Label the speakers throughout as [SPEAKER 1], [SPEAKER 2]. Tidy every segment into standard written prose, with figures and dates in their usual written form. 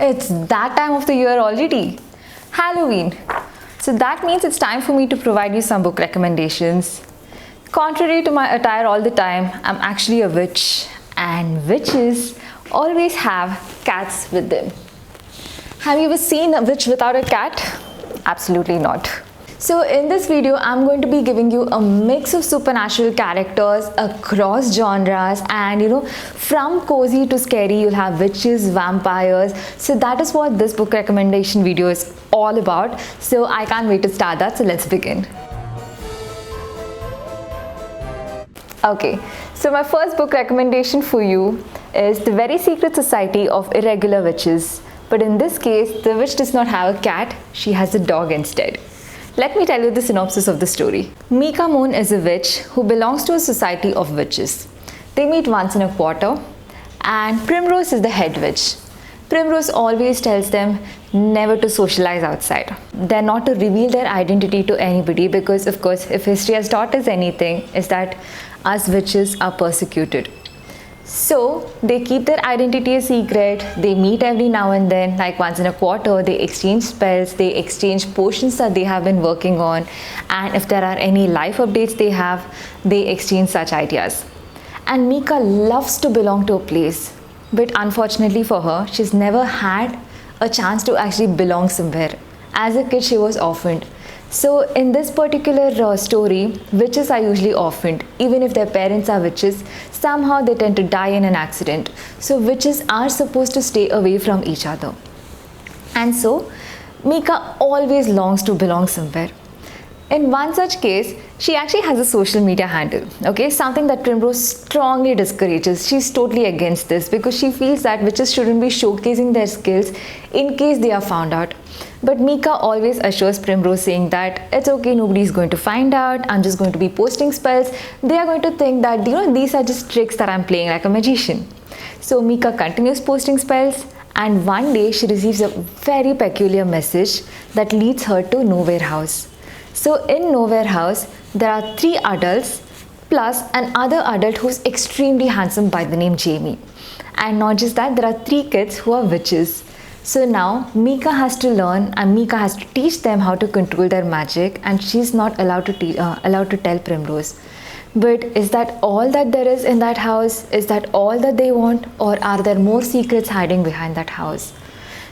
[SPEAKER 1] It's that time of the year already. Halloween. So that means it's time for me to provide you some book recommendations. Contrary to my attire all the time, I'm actually a witch, and witches always have cats with them. Have you ever seen a witch without a cat? Absolutely not. So in this video, I'm going to be giving you a mix of supernatural characters across genres, and from cozy to scary, you'll have witches, vampires. So that is what this book recommendation video is all about. So I can't wait to start that. So let's begin. Okay, so my first book recommendation for you is The Very Secret Society of Irregular Witches. But in this case, the witch does not have a cat, she has a dog instead. Let me tell you the synopsis of the story. Mika Moon is a witch who belongs to a society of witches. They meet once in a quarter, and Primrose is the head witch. Primrose always tells them never to socialize outside. They're not to reveal their identity to anybody because, of course, if history has taught us anything, is that us witches are persecuted. So they keep their identity a secret. They meet every now and then, like once in a quarter. They exchange spells, they exchange potions that they have been working on, and if there are any life updates they exchange such ideas. And Mika loves to belong to a place, but unfortunately for her, she's never had a chance to actually belong somewhere. As a kid, she was orphaned. So in this particular story, witches are usually orphaned. Even if their parents are witches, somehow they tend to die in an accident. So witches are supposed to stay away from each other. And so Mika always longs to belong somewhere. In one such case, she actually has a social media handle, okay? Something that Primrose strongly discourages. She's totally against this because she feels that witches shouldn't be showcasing their skills in case they are found out. But Mika always assures Primrose, saying that it's okay, nobody's going to find out, I'm just going to be posting spells. They are going to think that, these are just tricks that I'm playing like a magician. So Mika continues posting spells, and one day she receives a very peculiar message that leads her to Nowhere House. So in Nowhere House, there are 3 adults plus another adult who's extremely handsome by the name Jamie. And not just that, there are 3 kids who are witches. So now Mika has to learn, and Mika has to teach them how to control their magic, and she's not allowed to tell Primrose. But is that all that there is in that house? Is that all that they want, or are there more secrets hiding behind that house?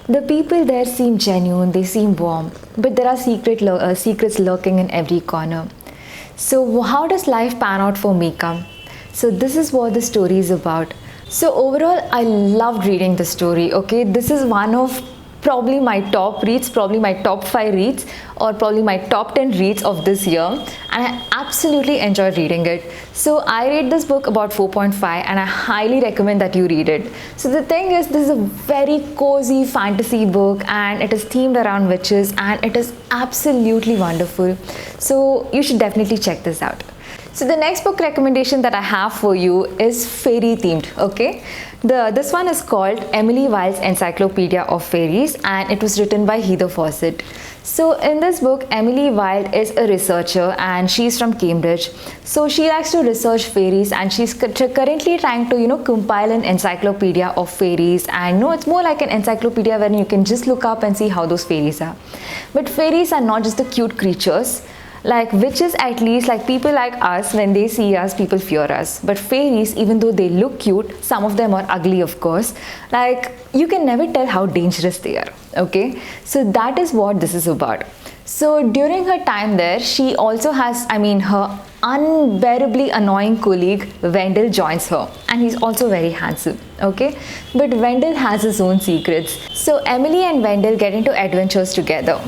[SPEAKER 1] The people there seem genuine, they seem warm, but there are secrets lurking in every corner. So how does life pan out for Mika? So this is what the story is about. So overall, I loved reading the story, okay? This is one of probably my top reads, probably my top 5 reads, or probably my top 10 reads of this year, and I absolutely enjoyed reading it. So I rate this book about 4.5, and I highly recommend that you read it. So the thing is, this is a very cozy fantasy book, and it is themed around witches, and it is absolutely wonderful. So you should definitely check this out. So the next book recommendation that I have for you is fairy themed, okay? This one is called Emily Wilde's Encyclopedia of Fairies, and it was written by Heather Fawcett. So in this book, Emily Wilde is a researcher, and she's from Cambridge. So she likes to research fairies, and she's currently trying to compile an encyclopedia of fairies. And no, it's more like an encyclopedia where you can just look up and see how those fairies are. But fairies are not just the cute creatures. Like witches, at least, like people like us, when they see us, people fear us. But fairies, even though they look cute, some of them are ugly, of course. Like, you can never tell how dangerous they are, okay? So that is what this is about. So during her time there, she also has, her unbearably annoying colleague Wendell joins her, and he's also very handsome, okay? But Wendell has his own secrets. So Emily and Wendell get into adventures together.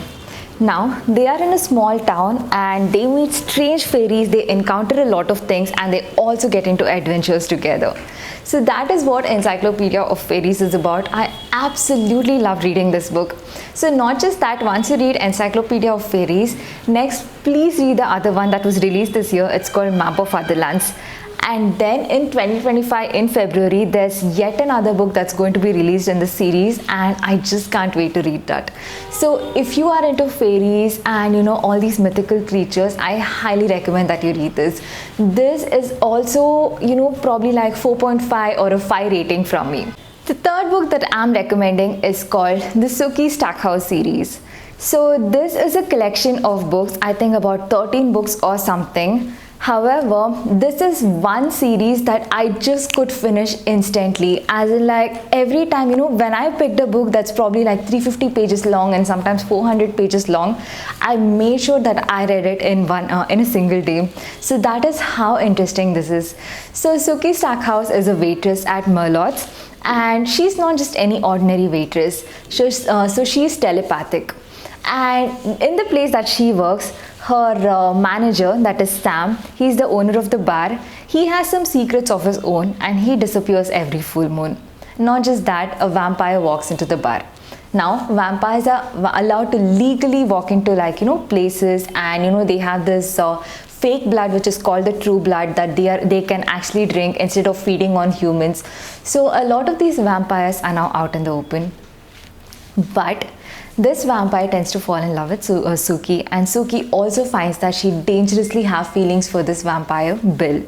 [SPEAKER 1] Now, they are in a small town, and they meet strange fairies, they encounter a lot of things, and they also get into adventures together. So that is what Encyclopedia of Fairies is about. I absolutely love reading this book. So not just that, once you read Encyclopedia of Fairies, next please read the other one that was released this year. It's called Map of Otherlands. And then in 2025 in February, there's yet another book that's going to be released in the series, and I just can't wait to read that. So if you are into fairies and all these mythical creatures, I highly recommend that you read this. This is also probably like 4.5 or a 5 rating from me. The third book that I'm recommending is called the Sookie Stackhouse series. So this is a collection of books, I think about 13 books or something. However, this is one series that I just could finish instantly, as in like every time, when I picked a book that's probably like 350 pages long and sometimes 400 pages long, I made sure that I read it in a single day. So that is how interesting this is. So Sookie Stackhouse is a waitress at Merlot's, and she's not just any ordinary waitress. So she's telepathic. And in the place that she works, her manager, that is Sam, he's the owner of the bar, he has some secrets of his own and he disappears every full moon. Not just that, a vampire walks into the bar. Now vampires are allowed to legally walk into places, and they have this fake blood which is called the true blood that they can actually drink instead of feeding on humans. So a lot of these vampires are now out in the open. But this vampire tends to fall in love with Sookie, and Sookie also finds that she dangerously have feelings for this vampire, Bill.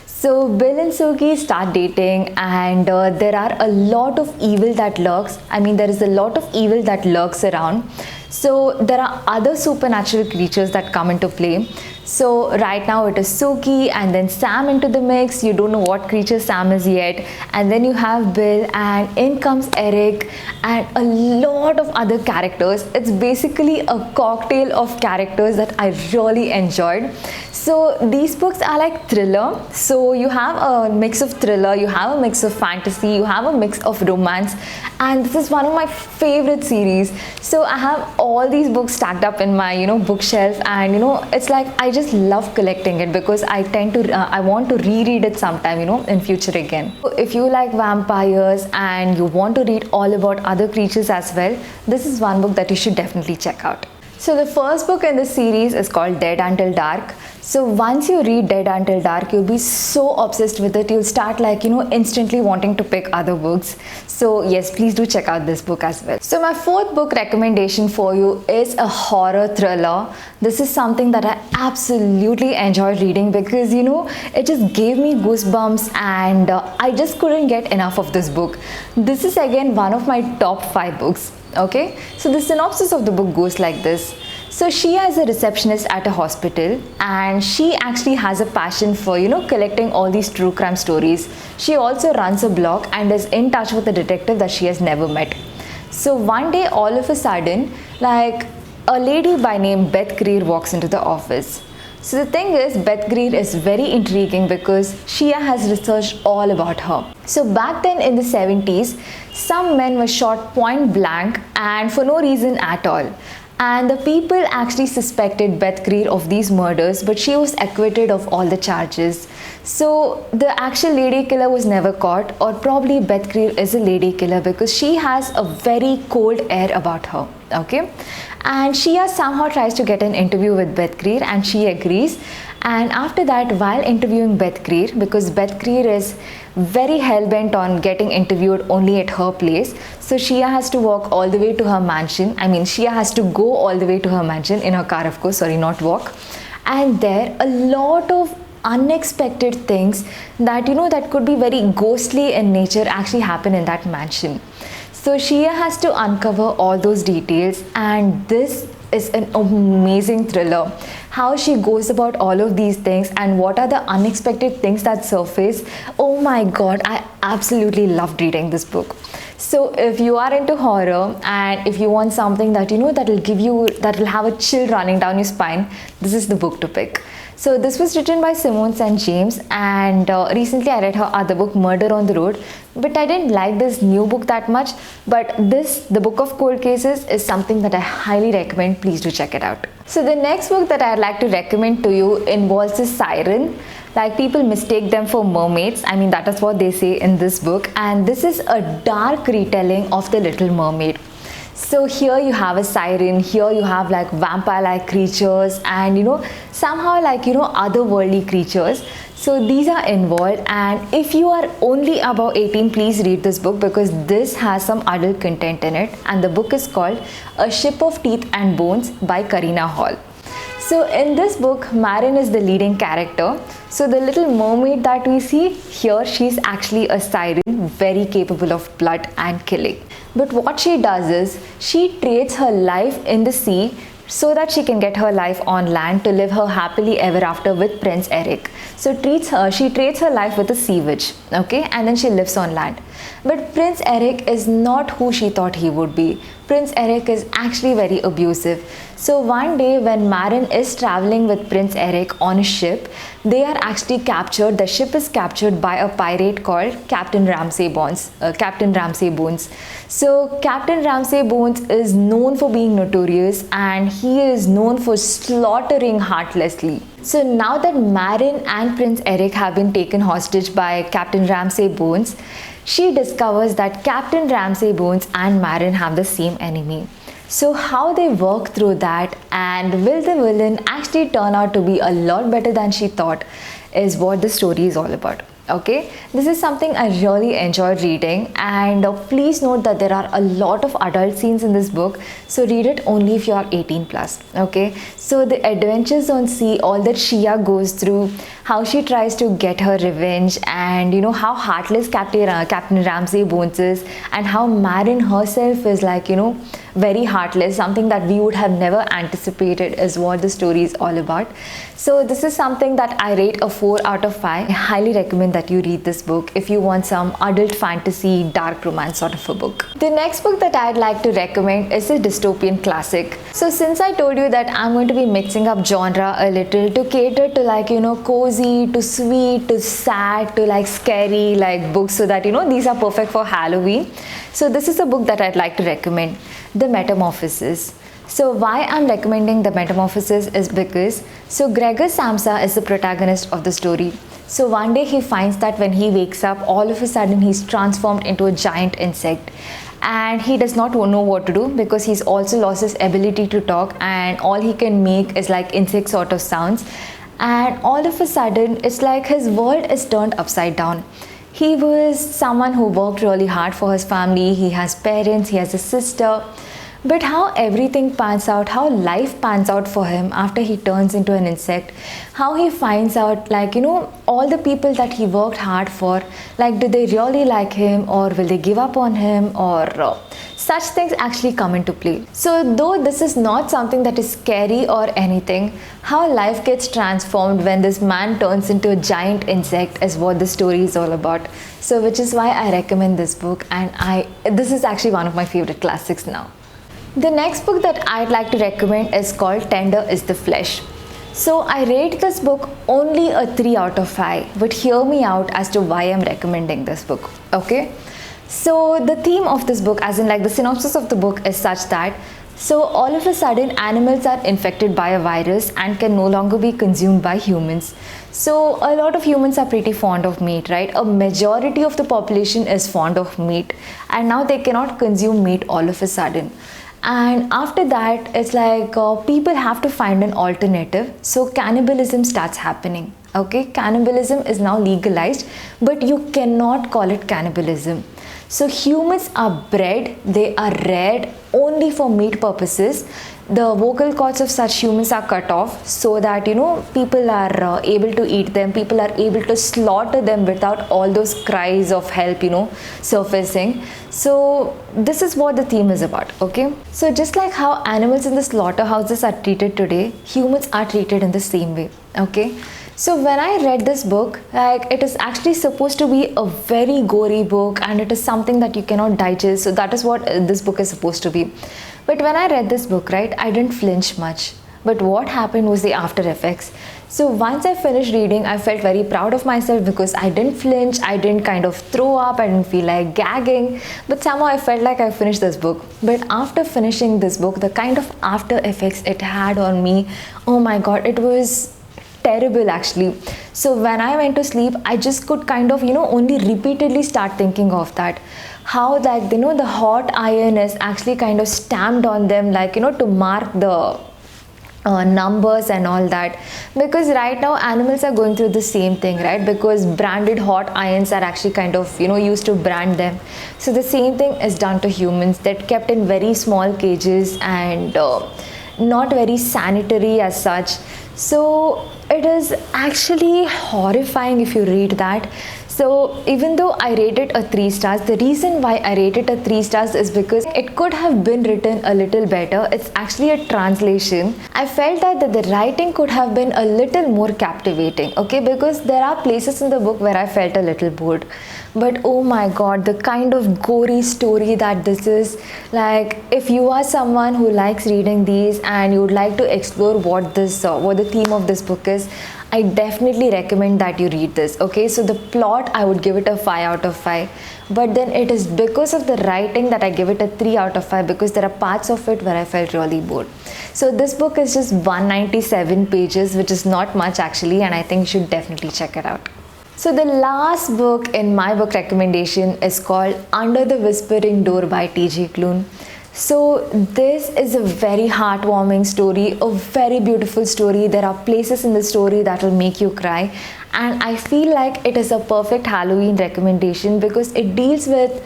[SPEAKER 1] So Bill and Sookie start dating, and there are a lot of evil that lurks. There is a lot of evil that lurks around. So there are other supernatural creatures that come into play. So right now it is Sookie and then Sam into the mix. You don't know what creature Sam is yet. And then you have Bill, and in comes Eric and a lot of other characters. It's basically a cocktail of characters that I really enjoyed. So these books are like thriller. So you have a mix of thriller, you have a mix of fantasy, you have a mix of romance, and this is one of my favorite series. So I have all these books stacked up in my bookshelf, and it's like I just love collecting it because I want to reread it sometime in future again. So if you like vampires and you want to read all about other creatures as well, this is one book that you should definitely check out. So the first book in this series is called Dead Until Dark. So once you read Dead Until Dark, you'll be so obsessed with it, you'll start instantly wanting to pick other books. So yes, please do check out this book as well. So my fourth book recommendation for you is a horror thriller. This is something that I absolutely enjoyed reading because it just gave me goosebumps, and I just couldn't get enough of this book. This is again one of my top 5 books. Okay, so the synopsis of the book goes like this. So Shia is a receptionist at a hospital, and she actually has a passion for collecting all these true crime stories. She also runs a blog and is in touch with a detective that she has never met. So one day, all of a sudden, a lady by name Beth Greer walks into the office. So the thing is, Beth Greer is very intriguing because Shia has researched all about her. So back then in the 70s, some men were shot point blank and for no reason at all. And the people actually suspected Beth Greer of these murders, but she was acquitted of all the charges. So the actual lady killer was never caught, or probably Beth Greer is a lady killer because she has a very cold air about her. Okay, and Shia somehow tries to get an interview with Beth Greer, and she agrees. And after that, while interviewing Beth Greer, because Beth Greer is very hell-bent on getting interviewed only at her place, so Shia has to walk all the way to her mansion. Shia has to go all the way to her mansion in her car, of course, sorry, not walk. And there a lot of unexpected things that that could be very ghostly in nature actually happen in that mansion. So Shia has to uncover all those details, and this is an amazing thriller. How she goes about all of these things and what are the unexpected things that surface. Oh my god, I absolutely loved reading this book. So if you are into horror and if you want something that that will have a chill running down your spine, this is the book to pick. So this was written by Simone St. James, and recently I read her other book, Murder on the Road, but I didn't like this new book that much. But the Book of Cold Cases, is something that I highly recommend. Please do check it out. So the next book that I'd like to recommend to you involves a siren. People mistake them for mermaids. That is what they say in this book, and this is a dark retelling of The Little Mermaid. So here you have a siren, here you have vampire-like creatures, and somehow otherworldly creatures. So these are involved, and if you are only above 18, please read this book because this has some adult content in it. And the book is called A Ship of Teeth and Bones by Karina Hall. So in this book, Marin is the leading character. So the little mermaid that we see here, she's actually a siren, very capable of blood and killing. But what she does is, she trades her life in the sea so that she can get her life on land to live her happily ever after with Prince Eric. So she trades her life with a sea witch, okay, and then she lives on land. But Prince Eric is not who she thought he would be. Prince Eric is actually very abusive. So one day when Marin is traveling with Prince Eric on a ship, they are actually captured. The ship is captured by a pirate called Captain Ramsay Bones. So Captain Ramsay Bones is known for being notorious, and he is known for slaughtering heartlessly. So now that Marin and Prince Eric have been taken hostage by Captain Ramsay Bones, she discovers that Captain Ramsay Bones and Marin have the same enemy. So how they work through that, and will the villain actually turn out to be a lot better than she thought, is what the story is all about. Okay, this is something I really enjoyed reading, and please note that there are a lot of adult scenes in this book, so read it only if you are 18 plus. Okay, so the adventures on sea, all that Shia goes through, how she tries to get her revenge, and you know how heartless Captain Ramsay Bones is, and how Marin herself is like, you know, very heartless, something that we would have never anticipated, is what the story is all about. So this is something that I rate a 4 out of 5. I highly recommend that you read this book if you want some adult fantasy, dark romance sort of a book. The next book that I'd like to recommend is a dystopian classic. So since I told you that I'm going to be mixing up genre a little to cater to, like, you know, cozy, to sweet, to sad, to like scary like books, so that, you know, these are perfect for Halloween. So this is a book that I'd like to recommend, The Metamorphosis. So why I'm recommending The Metamorphosis is because, so Gregor Samsa is the protagonist of the story. So one day he finds that when he wakes up, all of a sudden he's transformed into a giant insect, and he does not know what to do because he's also lost his ability to talk, and all he can make is like insect sort of sounds. And all of a sudden it's like his world is turned upside down. He was someone who worked really hard for his family. He has parents, he has a sister. But how everything pans out, how life pans out for him after he turns into an insect, how he finds out, like, you know, all the people that he worked hard for, like, do they really like him, or will they give up on him, or such things actually come into play. So though this is not something that is scary or anything, how life gets transformed when this man turns into a giant insect is what the story is all about. So which is why I recommend this book, and this is actually one of my favorite classics now. The next book that I'd like to recommend is called Tender is the Flesh. So I rate this book only a 3 out of 5, but hear me out as to why I'm recommending this book. Okay, so the theme of this book, as in like the synopsis of the book, is such that, so all of a sudden animals are infected by a virus and can no longer be consumed by humans. So a lot of humans are pretty fond of meat, right? A majority of the population is fond of meat, and now they cannot consume meat all of a sudden. And after that, it's like people have to find an alternative. So cannibalism starts happening. Okay, cannibalism is now legalized, but you cannot call it cannibalism. So humans are bred, they are reared only for meat purposes. The vocal cords of such humans are cut off so that, you know, people are able to eat them, people are able to slaughter them without all those cries of help, you know, surfacing. So this is what the theme is about. Okay, so just like how animals in the slaughterhouses are treated today, humans are treated in the same way. Okay, so when I read this book, like, it is actually supposed to be a very gory book, and it is something that you cannot digest. So that is what this book is supposed to be. But when I read this book, right, I didn't flinch much. But what happened was the after effects. So once I finished reading, I felt very proud of myself because I didn't flinch, I didn't kind of throw up, I didn't feel like gagging, but somehow I felt like I finished this book. But after finishing this book, the kind of after effects it had on me, oh my god, it was terrible actually. So when I went to sleep, I just could kind of, you know, only repeatedly start thinking of that. How, like, you know, the hot iron is actually kind of stamped on them, like, you know, to mark the numbers and all that. Because right now animals are going through the same thing, right? Because branded hot irons are actually kind of, you know, used to brand them. So the same thing is done to humans, that kept in very small cages, and not very sanitary as such. So it is actually horrifying if you read that. So even though I rate it a 3 stars, the reason why I rate it a 3 stars is because it could have been written a little better. It's actually a translation. I felt that the writing could have been a little more captivating, okay, because there are places in the book where I felt a little bored. But oh my god, the kind of gory story that this is, like if you are someone who likes reading these and you would like to explore what the theme of this book is, I definitely recommend that you read this. Okay, so the plot, I would give it a 5 out of 5, but then it is because of the writing that I give it a 3 out of 5, because there are parts of it where I felt really bored. So this book is just 197 pages, which is not much actually, and I think you should definitely check it out. So the last book in my book recommendation is called Under the Whispering Door by T.J. Klune. So this is a very heartwarming story, a very beautiful story. There are places in the story that will make you cry, and I feel like it is a perfect Halloween recommendation because it deals with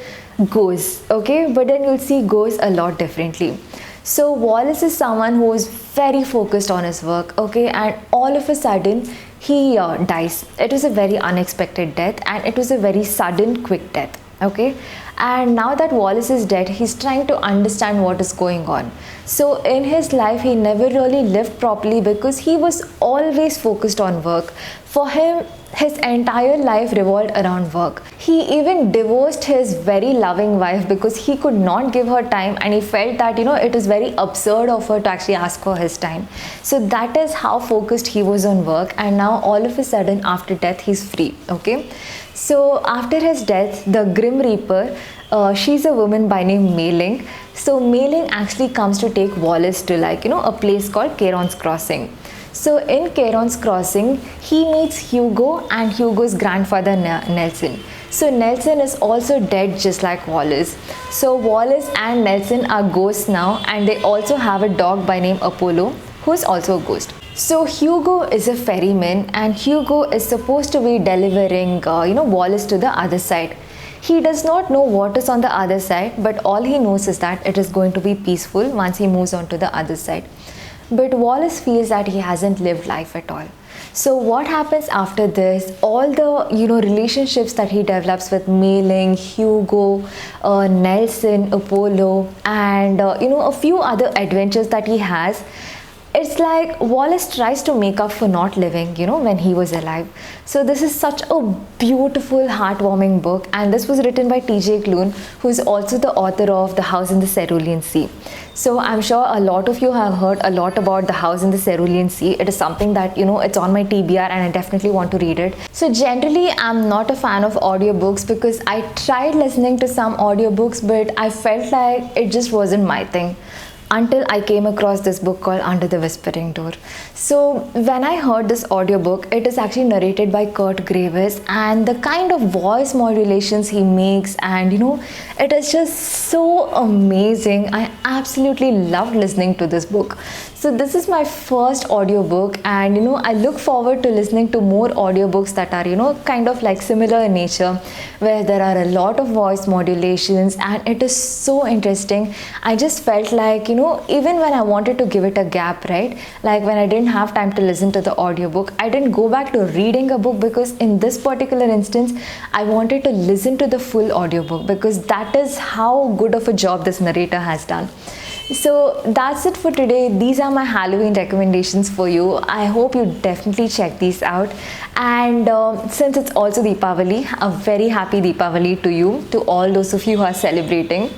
[SPEAKER 1] ghosts, okay, but then you'll see ghosts a lot differently. So Wallace is someone who is very focused on his work, okay, and all of a sudden he dies. It was a very unexpected death, and it was a very sudden, quick death, okay. And now that Wallace is dead, he's trying to understand what is going on. So in his life, he never really lived properly because he was always focused on work. For him, his entire life revolved around work. He even divorced his very loving wife because he could not give her time, and he felt that, you know, it is very absurd of her to actually ask for his time. So that is how focused he was on work, and now all of a sudden after death he's free, okay. So after his death, the Grim Reaper, she's a woman by name Mei Ling. So Mei Ling actually comes to take Wallace to, like, you know, a place called Charon's Crossing. So in Charon's Crossing, he meets Hugo and Hugo's grandfather Nelson. So Nelson is also dead just like Wallace. So Wallace and Nelson are ghosts now, and they also have a dog by name Apollo, who is also a ghost. So Hugo is a ferryman, and Hugo is supposed to be delivering Wallace to the other side. He does not know what is on the other side, but all he knows is that it is going to be peaceful once he moves on to the other side. But Wallace feels that he hasn't lived life at all. So what happens after this, all the relationships that he develops with Mei Ling, Hugo, Nelson, Apollo, and a few other adventures that he has, it's like Wallace tries to make up for not living, when he was alive. So this is such a beautiful, heartwarming book, and this was written by T.J. Klune, who is also the author of The House in the Cerulean Sea. So I'm sure a lot of you have heard a lot about The House in the Cerulean Sea. It is something that, it's on my TBR, and I definitely want to read it. So generally, I'm not a fan of audiobooks because I tried listening to some audiobooks, but I felt like it just wasn't my thing, until I came across this book called Under the Whispering Door. So when I heard this audiobook, it is actually narrated by Kurt Graves, and the kind of voice modulations he makes, and it is just so amazing. I absolutely loved listening to this book. So this is my first audiobook, and I look forward to listening to more audiobooks that are kind of like similar in nature, where there are a lot of voice modulations, and it is so interesting. I just felt like even when I wanted to give it a gap, right, like when I didn't have time to listen to the audiobook, I didn't go back to reading a book, because in this particular instance I wanted to listen to the full audiobook, because that is how good of a job this narrator has done. So that's it for today. These are my Halloween recommendations for you. I hope you definitely check these out. And since it's also Deepavali, a very happy Deepavali to you, to all those of you who are celebrating.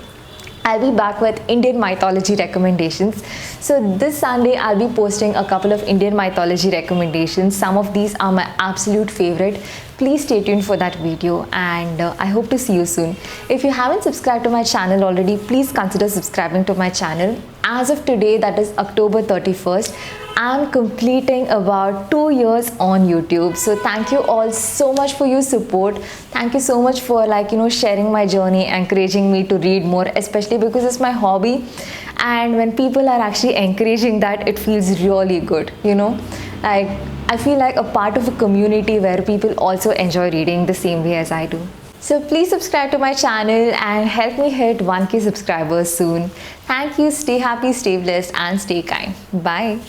[SPEAKER 1] I'll be back with Indian mythology recommendations. So this Sunday, I'll be posting a couple of Indian mythology recommendations. Some of these are my absolute favorite. Please stay tuned for that video, and I hope to see you soon. If you haven't subscribed to my channel already, please consider subscribing to my channel. As of today, that is October 31st, I'm completing about 2 years on YouTube. So thank you all so much for your support. Thank you so much for sharing my journey, encouraging me to read more, especially because it's my hobby. And when people are actually encouraging that, it feels really good, Like I feel like a part of a community where people also enjoy reading the same way as I do. So please subscribe to my channel and help me hit 1K subscribers soon. Thank you. Stay happy, stay blessed, and stay kind. Bye.